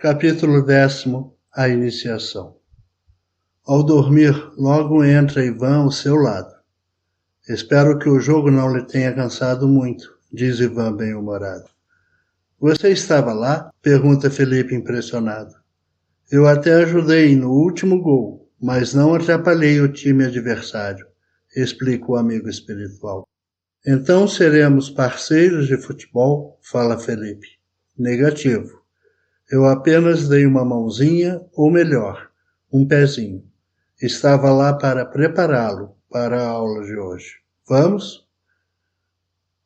Capítulo 10. A iniciação. Ao dormir, logo entra Ivan ao seu lado. Espero que o jogo não lhe tenha cansado muito, diz Ivan bem-humorado. Você estava lá? Pergunta Felipe impressionado. Eu até ajudei no último gol, mas não atrapalhei o time adversário, explica o amigo espiritual. Então seremos parceiros de futebol? Fala Felipe. Negativo. Eu apenas dei uma mãozinha, ou melhor, um pezinho. Estava lá para prepará-lo para a aula de hoje. Vamos?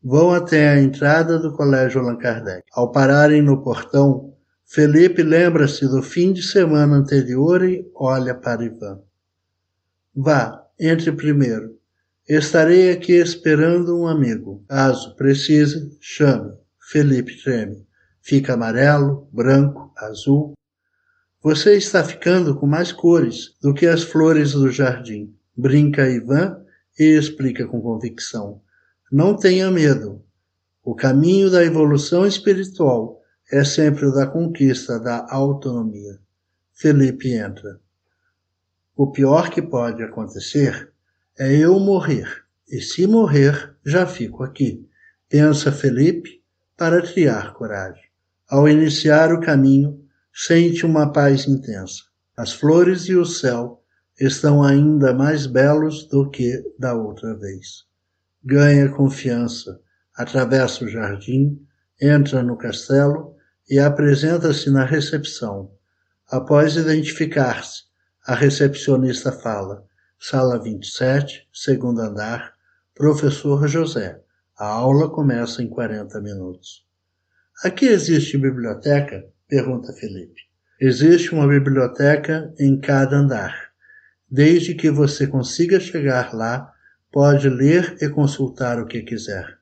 Vão até a entrada do Colégio Allan Kardec. Ao pararem no portão, Felipe lembra-se do fim de semana anterior e olha para Ivan. Vá, entre primeiro. Estarei aqui esperando um amigo. Caso precise, chame. Felipe treme. Fica amarelo, branco, azul. Você está ficando com mais cores do que as flores do jardim. Brinca Ivan e explica com convicção. Não tenha medo. O caminho da evolução espiritual é sempre o da conquista da autonomia. Felipe entra. O pior que pode acontecer é eu morrer. E se morrer, já fico aqui. Pensa Felipe para criar coragem. Ao iniciar o caminho, sente uma paz intensa. As flores e o céu estão ainda mais belos do que da outra vez. Ganha confiança, atravessa o jardim, entra no castelo e apresenta-se na recepção. Após identificar-se, a recepcionista fala: Sala 27, segundo andar, Professor José. A aula começa em 40 minutos. Aqui existe biblioteca? Pergunta Felipe. Existe uma biblioteca em cada andar. Desde que você consiga chegar lá, pode ler e consultar o que quiser.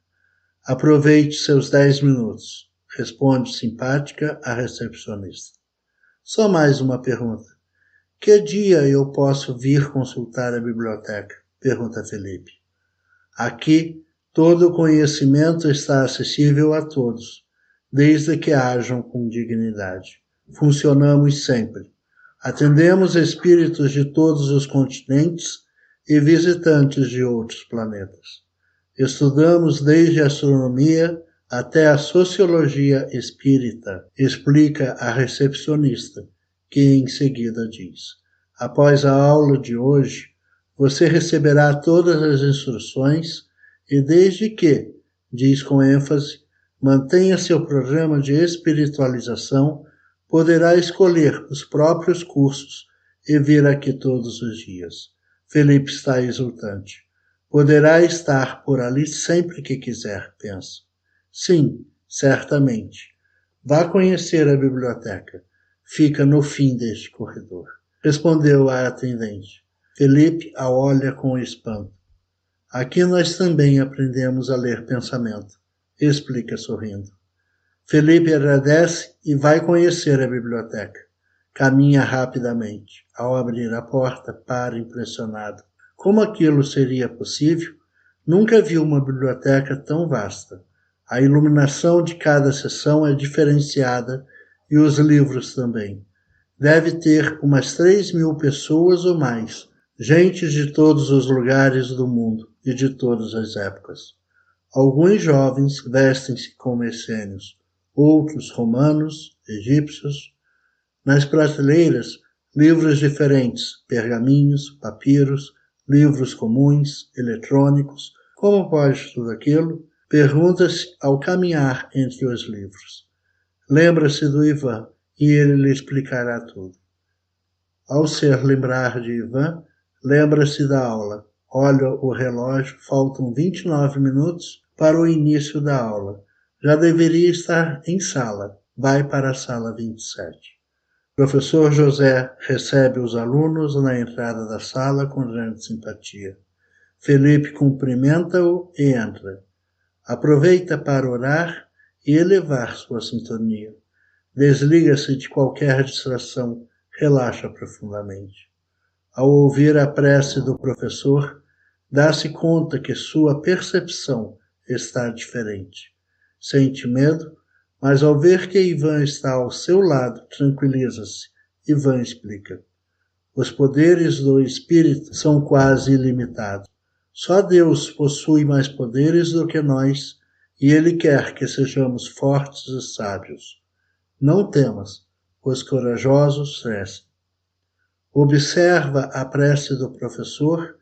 Aproveite seus 10 minutos, responde simpática a recepcionista. Só mais uma pergunta. Que dia eu posso vir consultar a biblioteca? Pergunta Felipe. Aqui, todo o conhecimento está acessível a todos, desde que hajam com dignidade. Funcionamos sempre. Atendemos espíritos de todos os continentes e visitantes de outros planetas. Estudamos desde a astronomia até a sociologia espírita, explica a recepcionista, que em seguida diz: após a aula de hoje, você receberá todas as instruções e desde que, diz com ênfase, mantenha seu programa de espiritualização, poderá escolher os próprios cursos e vir aqui todos os dias. Felipe está exultante. Poderá estar por ali sempre que quiser, pensa. Sim, certamente. Vá conhecer a biblioteca. Fica no fim deste corredor. Respondeu a atendente. Felipe a olha com espanto. Aqui nós também aprendemos a ler pensamento, explica sorrindo. Felipe agradece e vai conhecer a biblioteca. Caminha rapidamente. Ao abrir a porta, para impressionado. Como aquilo seria possível? Nunca viu uma biblioteca tão vasta. A iluminação de cada seção é diferenciada e os livros também. Deve ter umas 3.000 pessoas ou mais, gente de todos os lugares do mundo e de todas as épocas. Alguns jovens vestem-se como essênios, outros romanos, egípcios. Nas prateleiras, livros diferentes, pergaminhos, papiros, livros comuns, eletrônicos. Como pode tudo aquilo? Pergunta-se ao caminhar entre os livros. Lembra-se do Ivan e ele lhe explicará tudo. Ao se lembrar de Ivan, lembra-se da aula. Olha o relógio, faltam 29 minutos para o início da aula. Já deveria estar em sala. Vai para a sala 27. Professor José recebe os alunos na entrada da sala com grande simpatia. Felipe cumprimenta-o e entra. Aproveita para orar e elevar sua sintonia. Desliga-se de qualquer distração, relaxa profundamente. Ao ouvir a prece do professor, dá-se conta que sua percepção está diferente. Sente medo, Mas ao ver que Ivan está ao seu lado, tranquiliza-se. Ivan explica. Os poderes do espírito são quase ilimitados. Só Deus possui mais poderes do que nós, e Ele quer que sejamos fortes e sábios. Não temas, os corajosos crescem. Observa a prece do professor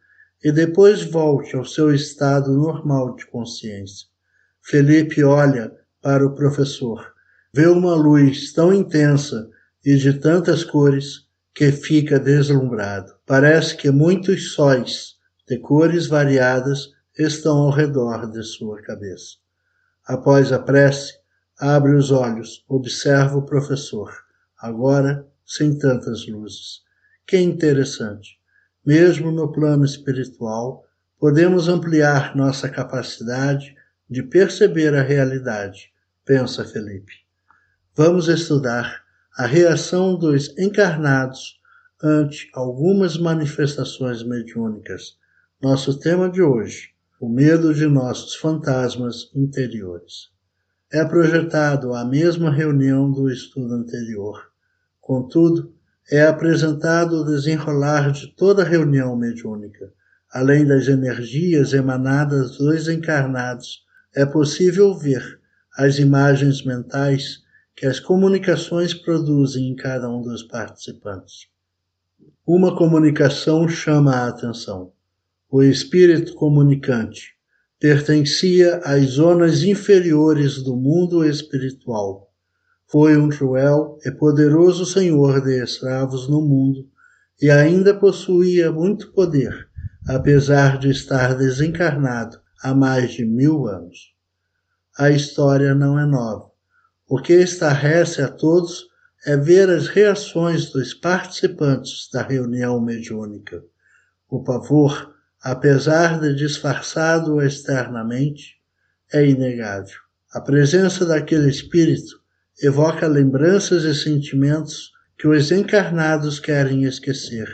e depois volte ao seu estado normal de consciência. Felipe olha para o professor, vê uma luz tão intensa e de tantas cores que fica deslumbrado. Parece que muitos sóis de cores variadas estão ao redor de sua cabeça. Após a prece, abre os olhos, observa o professor, agora sem tantas luzes. Que interessante! Mesmo no plano espiritual, podemos ampliar nossa capacidade de perceber a realidade, pensa Felipe. Vamos estudar a reação dos encarnados ante algumas manifestações mediúnicas. Nosso tema de hoje, o medo de nossos fantasmas interiores. É projetado a mesma reunião do estudo anterior. Contudo, é apresentado o desenrolar de toda a reunião mediúnica. Além das energias emanadas dos encarnados, é possível ver as imagens mentais que as comunicações produzem em cada um dos participantes. Uma comunicação chama a atenção. O espírito comunicante pertencia às zonas inferiores do mundo espiritual. Foi um cruel e poderoso senhor de escravos no mundo e ainda possuía muito poder, apesar de estar desencarnado há mais de 1000 anos. A história não é nova. O que estarrece a todos é ver as reações dos participantes da reunião mediúnica. O pavor, apesar de disfarçado externamente, é inegável. A presença daquele espírito evoca lembranças e sentimentos que os encarnados querem esquecer,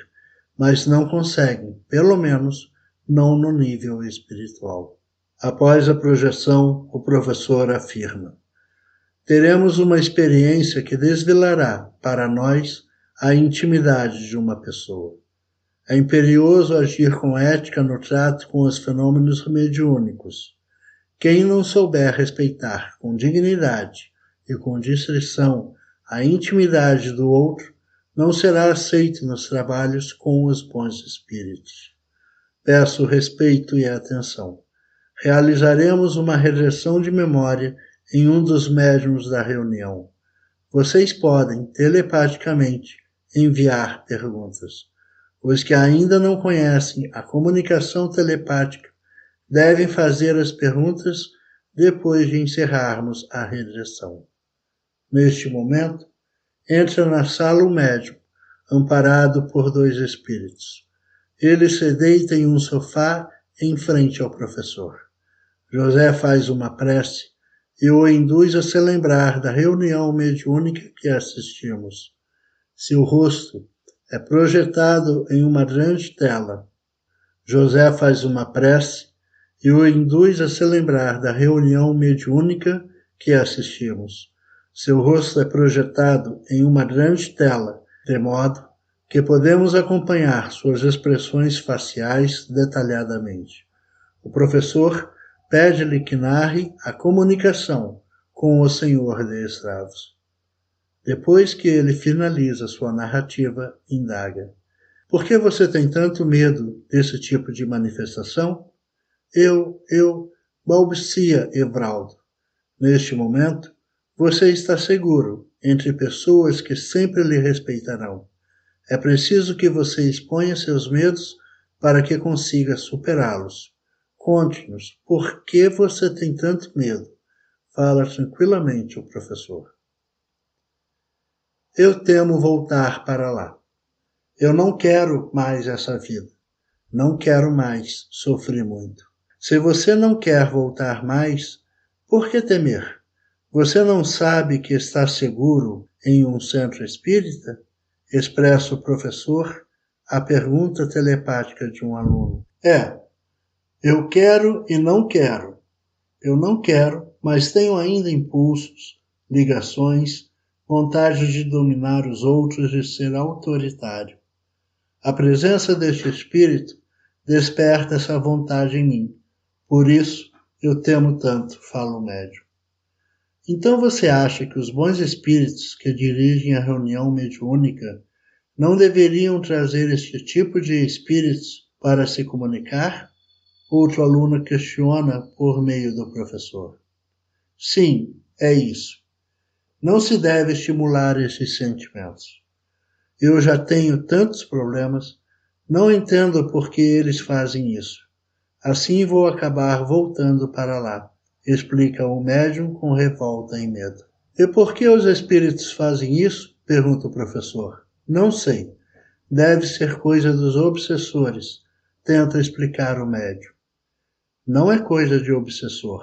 mas não conseguem, pelo menos não no nível espiritual. Após a projeção, o professor afirma: teremos uma experiência que desvelará para nós a intimidade de uma pessoa. É imperioso agir com ética no trato com os fenômenos mediúnicos. Quem não souber respeitar com dignidade e com discrição a intimidade do outro, não será aceito nos trabalhos com os bons espíritos. Peço respeito e atenção. Realizaremos uma regressão de memória em um dos médiuns da reunião. Vocês podem, telepaticamente, enviar perguntas. Os que ainda não conhecem a comunicação telepática devem fazer as perguntas depois de encerrarmos a regressão. Neste momento, entra na sala o médium, amparado por 2 espíritos. Ele se deita em um sofá em frente ao professor. José faz uma prece e o induz a se lembrar da reunião mediúnica que assistimos. Seu rosto é projetado em uma grande tela. José faz uma prece e o induz a se lembrar da reunião mediúnica que assistimos. Seu rosto é projetado em uma grande tela, de modo que podemos acompanhar suas expressões faciais detalhadamente. O professor pede-lhe que narre a comunicação com o senhor de escravos. Depois que ele finaliza sua narrativa, indaga: por que você tem tanto medo desse tipo de manifestação? Balbucia Evraldo. Neste momento, você está seguro entre pessoas que sempre lhe respeitarão. É preciso que você exponha seus medos para que consiga superá-los. Conte-nos, por que você tem tanto medo? Fala tranquilamente o professor. Eu temo voltar para lá. Eu não quero mais essa vida. Não quero mais sofrer muito. Se você não quer voltar mais, por que temer? Você não sabe que está seguro em um centro espírita? Expressa o professor a pergunta telepática de um aluno. Eu quero e não quero. Eu não quero, mas tenho ainda impulsos ligações, vontade de dominar os outros e ser autoritário. A presença deste espírito desperta essa vontade em mim. Por isso, eu temo tanto, fala o médium. Então você acha que os bons espíritos que dirigem a reunião mediúnica não deveriam trazer este tipo de espíritos para se comunicar? Outro aluno questiona por meio do professor. Sim, é isso. Não se deve estimular esses sentimentos. Eu já tenho tantos problemas, não entendo por que eles fazem isso. Assim vou acabar voltando para lá, explica o médium com revolta e medo. E por que os espíritos fazem isso? Pergunta o professor. Não sei. Deve ser coisa dos obsessores, tenta explicar o médium. Não é coisa de obsessor,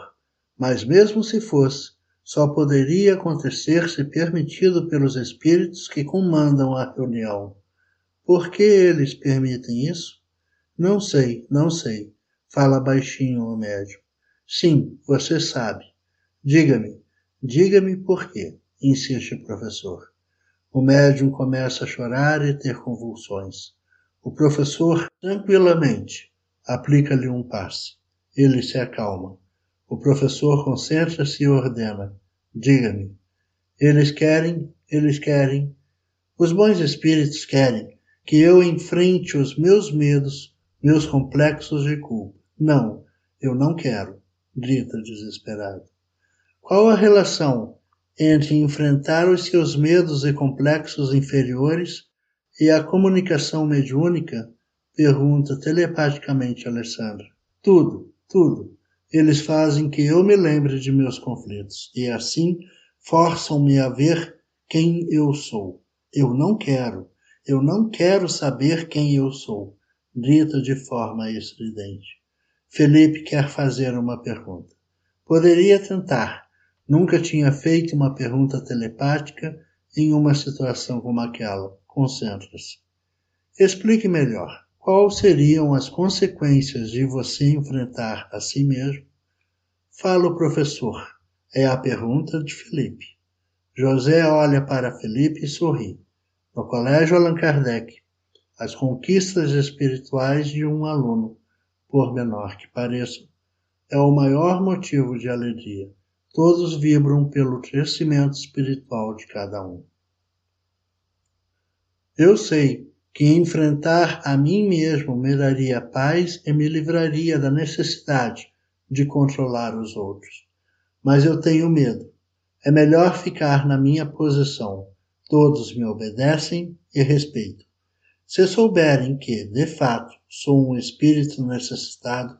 mas mesmo se fosse, só poderia acontecer se permitido pelos espíritos que comandam a reunião. Por que eles permitem isso? Não sei, fala baixinho o médium. Sim, você sabe. Diga-me por quê, insiste o professor. O médium começa a chorar e ter convulsões. O professor, tranquilamente, aplica-lhe um passe. Ele se acalma. O professor concentra-se e ordena. Diga-me. Eles querem. Os bons espíritos querem que eu enfrente os meus medos, meus complexos de culpa. Não, eu não quero, grita desesperado. Qual a relação entre enfrentar os seus medos e complexos inferiores e a comunicação mediúnica? Pergunta telepaticamente Alessandra. Tudo. Eles fazem que eu me lembre de meus conflitos e assim forçam-me a ver quem eu sou. Eu não quero saber quem eu sou, grita de forma estridente. Felipe quer fazer uma pergunta. Poderia tentar. Nunca tinha feito uma pergunta telepática em uma situação como aquela. Concentra-se. Explique melhor. Quais seriam as consequências de você enfrentar a si mesmo? Fala o professor. É a pergunta de Felipe. José olha para Felipe e sorri. No Colégio Allan Kardec, as conquistas espirituais de um aluno, por menor que pareça, é o maior motivo de alegria. Todos vibram pelo crescimento espiritual de cada um. Eu sei que enfrentar a mim mesmo me daria paz e me livraria da necessidade de controlar os outros. Mas eu tenho medo. É melhor ficar na minha posição. Todos me obedecem e respeitam. Se souberem que, de fato, sou um espírito necessitado,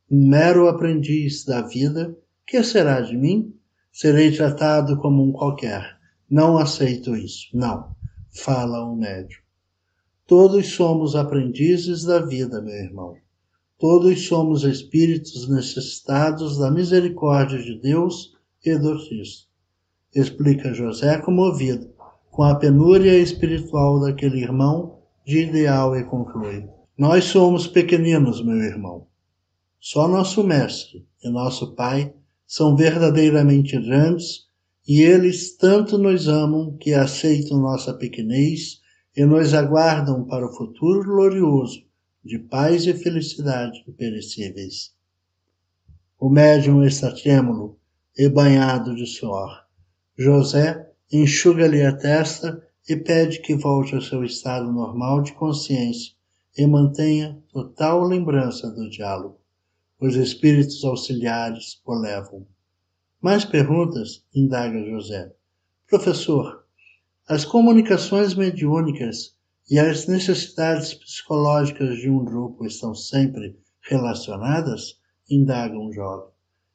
um mero aprendiz da vida, que será de mim? Serei tratado como um qualquer. Não aceito isso. Não, fala o médium. Todos somos aprendizes da vida, meu irmão. Todos somos espíritos necessitados da misericórdia de Deus e do Cristo. Explica José comovido com a penúria espiritual daquele irmão de ideal e conclui. Nós somos pequeninos, meu irmão. Só nosso mestre e nosso pai são verdadeiramente grandes e eles tanto nos amam que aceitam nossa pequenez e nos aguardam para o futuro glorioso de paz e felicidade imperecíveis. O médium está trêmulo e banhado de suor. José enxuga-lhe a testa e pede que volte ao seu estado normal de consciência e mantenha total lembrança do diálogo. Os espíritos auxiliares o levam. Mais perguntas? Indaga José. Professor, as comunicações mediúnicas e as necessidades psicológicas de um grupo estão sempre relacionadas? Indaga um jovem.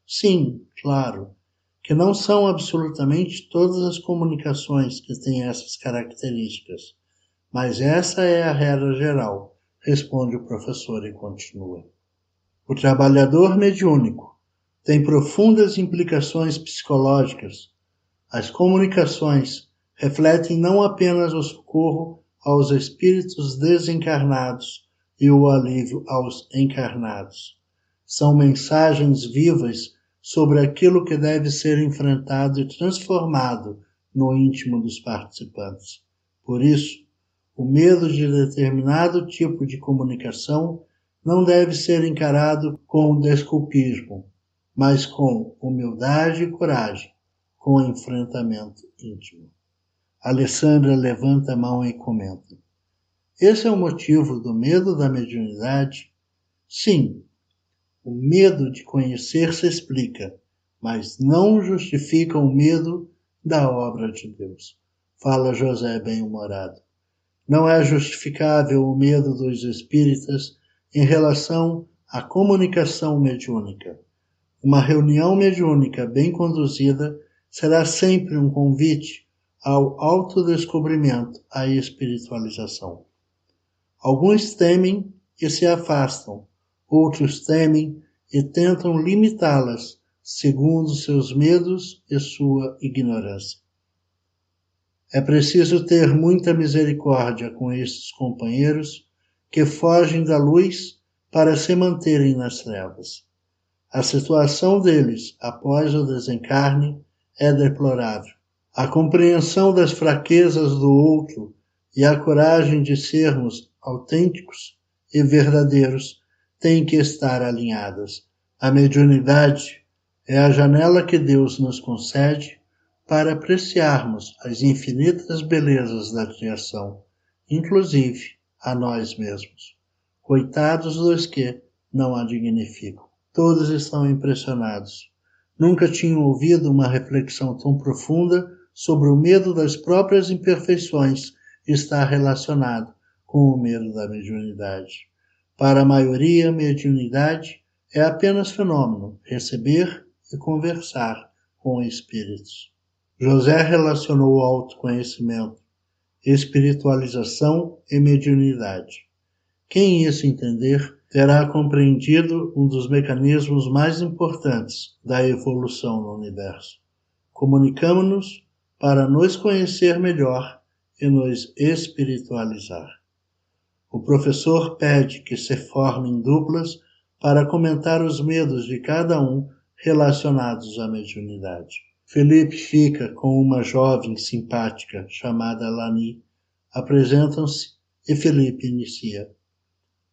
Sim, claro, que não são absolutamente todas as comunicações que têm essas características, mas essa é a regra geral, responde o professor e continua. O trabalhador mediúnico tem profundas implicações psicológicas. As comunicações refletem não apenas o socorro aos espíritos desencarnados e o alívio aos encarnados. São mensagens vivas sobre aquilo que deve ser enfrentado e transformado no íntimo dos participantes. Por isso, o medo de determinado tipo de comunicação não deve ser encarado com desculpismo, mas com humildade e coragem, com enfrentamento íntimo. Alessandra levanta a mão e comenta: esse é o motivo do medo da mediunidade? Sim, o medo de conhecer se explica, mas não justifica o medo da obra de Deus. Fala José bem-humorado. Não é justificável o medo dos espíritas em relação à comunicação mediúnica. Uma reunião mediúnica bem conduzida será sempre um convite ao autodescobrimento, à espiritualização. Alguns temem e se afastam, outros temem e tentam limitá-las segundo seus medos e sua ignorância. É preciso ter muita misericórdia com estes companheiros que fogem da luz para se manterem nas trevas. A situação deles após o desencarne é deplorável. A compreensão das fraquezas do outro e a coragem de sermos autênticos e verdadeiros têm que estar alinhadas. A mediunidade é a janela que Deus nos concede para apreciarmos as infinitas belezas da criação, inclusive a nós mesmos. Coitados dos que não a dignificam. Todos estão impressionados. Nunca tinham ouvido uma reflexão tão profunda sobre o medo das próprias imperfeições está relacionado com o medo da mediunidade. Para a maioria, mediunidade é apenas fenômeno, receber e conversar com espíritos. José relacionou o autoconhecimento, espiritualização e mediunidade. Quem isso entender terá compreendido um dos mecanismos mais importantes da evolução no universo. Comunicamo-nos para nos conhecer melhor e nos espiritualizar. O professor pede que se formem duplas para comentar os medos de cada um relacionados à mediunidade. Felipe fica com uma jovem simpática chamada Lani. Apresentam-se e Felipe inicia.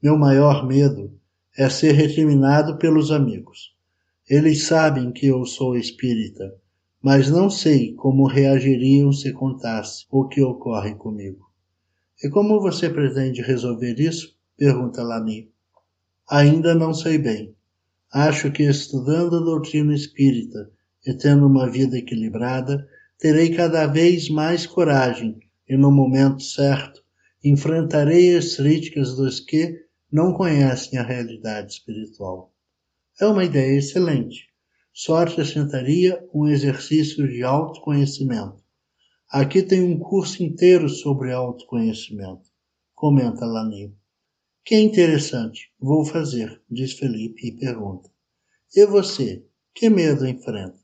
Meu maior medo é ser recriminado pelos amigos. Eles sabem que eu sou espírita, mas não sei como reagiriam se contasse o que ocorre comigo. E como você pretende resolver isso? Pergunta Lani. Ainda não sei bem. Acho que estudando a doutrina espírita e tendo uma vida equilibrada, terei cada vez mais coragem e, no momento certo, enfrentarei as críticas dos que não conhecem a realidade espiritual. É uma ideia excelente. Só acrescentaria um exercício de autoconhecimento. Aqui tem um curso inteiro sobre autoconhecimento, comenta Lani. Que interessante, vou fazer, diz Felipe e pergunta. E você, que medo enfrenta?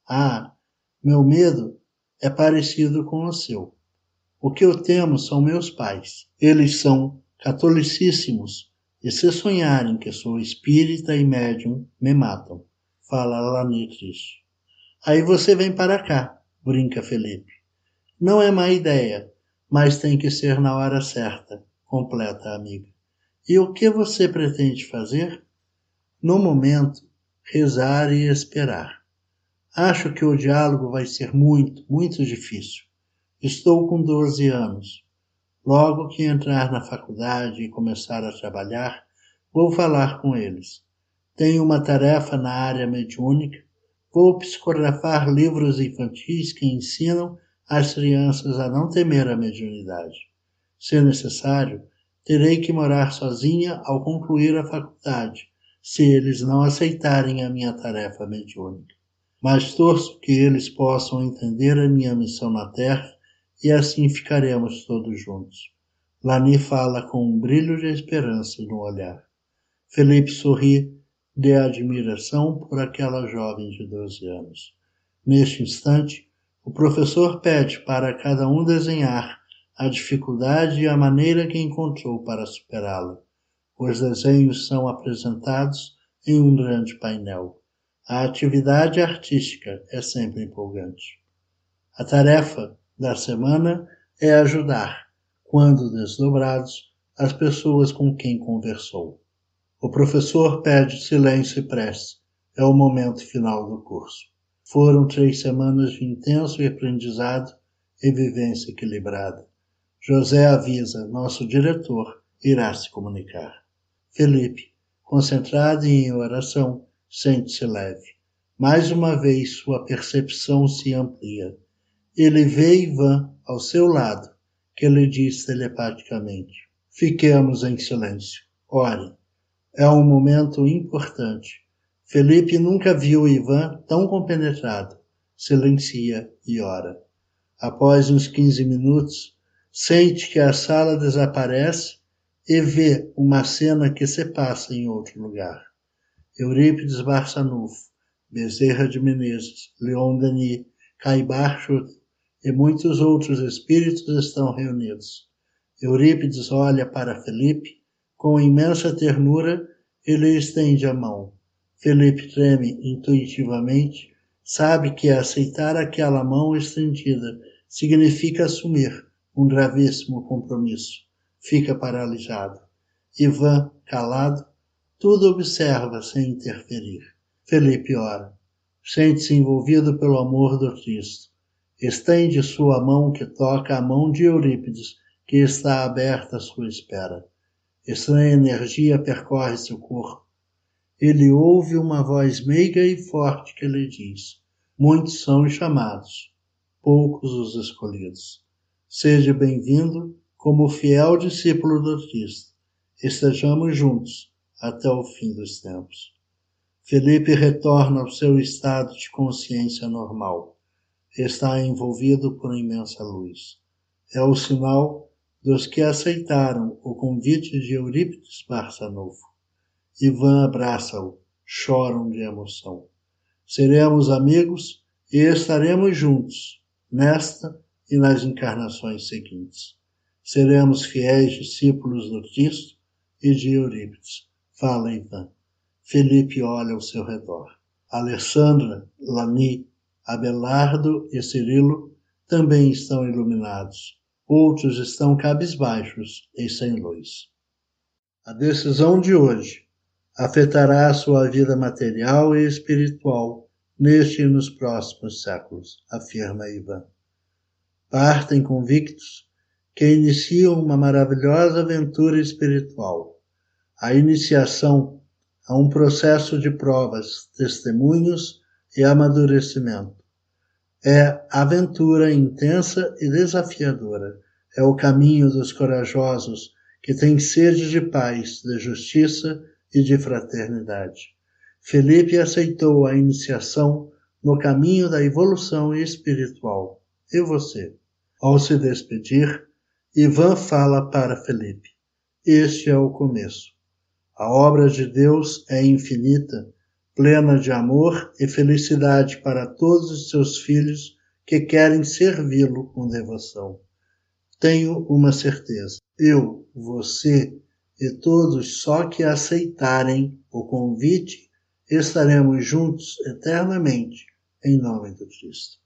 Ah, meu medo é parecido com o seu. O que eu temo são meus pais. Eles são catolicíssimos e se sonharem que sou espírita e médium, me matam, fala Lani triste. Aí você vem para cá, brinca Felipe. Não é má ideia, mas tem que ser na hora certa, completa a amiga. E o que você pretende fazer? No momento, rezar e esperar. Acho que o diálogo vai ser muito, muito difícil. Estou com 12 anos. Logo que entrar na faculdade e começar a trabalhar, vou falar com eles. Tenho uma tarefa na área mediúnica. Vou psicografar livros infantis que ensinam as crianças a não temer a mediunidade. Se necessário, terei que morar sozinha ao concluir a faculdade, se eles não aceitarem a minha tarefa mediúnica. Mas torço que eles possam entender a minha missão na Terra e assim ficaremos todos juntos. Lani fala com um brilho de esperança no olhar. Felipe sorri de admiração por aquela jovem de 12 anos. Neste instante, o professor pede para cada um desenhar a dificuldade e a maneira que encontrou para superá-la. Os desenhos são apresentados em um grande painel. A atividade artística é sempre empolgante. A tarefa da semana é ajudar, quando desdobrados, as pessoas com quem conversou. O professor pede silêncio e prece. É o momento final do curso. Foram 3 semanas de intenso aprendizado e vivência equilibrada. José avisa, nosso diretor irá se comunicar. Felipe, concentrado e em oração, sente-se leve. Mais uma vez sua percepção se amplia. Ele vê Ivan ao seu lado, que lhe diz telepaticamente: fiquemos em silêncio, ore. É um momento importante. Felipe nunca viu Ivan tão compenetrado. Silencia e ora. Após uns 15 minutos, sente que a sala desaparece e vê uma cena que se passa em outro lugar. Eurípides Barçanufo, Bezerra de Menezes, Leon Denis, Caibar Schutt e muitos outros espíritos estão reunidos. Eurípides olha para Felipe com imensa ternura e lhe estende a mão. Felipe treme intuitivamente, sabe que aceitar aquela mão estendida significa assumir um gravíssimo compromisso. Fica paralisado. Ivan, calado, tudo observa sem interferir. Felipe ora. Sente-se envolvido pelo amor do Cristo. Estende sua mão que toca a mão de Eurípides, que está aberta à sua espera. Estranha energia percorre seu corpo. Ele ouve uma voz meiga e forte que lhe diz: muitos são os chamados, poucos os escolhidos. Seja bem-vindo como fiel discípulo do Cristo. Estejamos juntos até o fim dos tempos. Felipe retorna ao seu estado de consciência normal. Está envolvido por imensa luz. É o sinal dos que aceitaram o convite de Eurípides Barçanufo. Ivan abraça-o, choram de emoção. Seremos amigos e estaremos juntos, nesta e nas encarnações seguintes. Seremos fiéis discípulos do Cristo e de Eurípides. Fala Ivan. Felipe olha ao seu redor. Alessandra, Lani, Abelardo e Cirilo também estão iluminados. Outros estão cabisbaixos e sem luz. A decisão de hoje afetará a sua vida material e espiritual neste e nos próximos séculos, afirma Ivan. Partem convictos que iniciam uma maravilhosa aventura espiritual. A iniciação a um processo de provas, testemunhos e amadurecimento. É aventura intensa e desafiadora. É o caminho dos corajosos que têm sede de paz, de justiça e de fraternidade. Felipe aceitou a iniciação no caminho da evolução espiritual. E você? Ao se despedir, Ivan fala para Felipe: este é o começo. A obra de Deus é infinita, plena de amor e felicidade para todos os seus filhos que querem servi-lo com devoção. Tenho uma certeza: eu, você e todos só que aceitarem o convite, estaremos juntos eternamente, em nome do Cristo.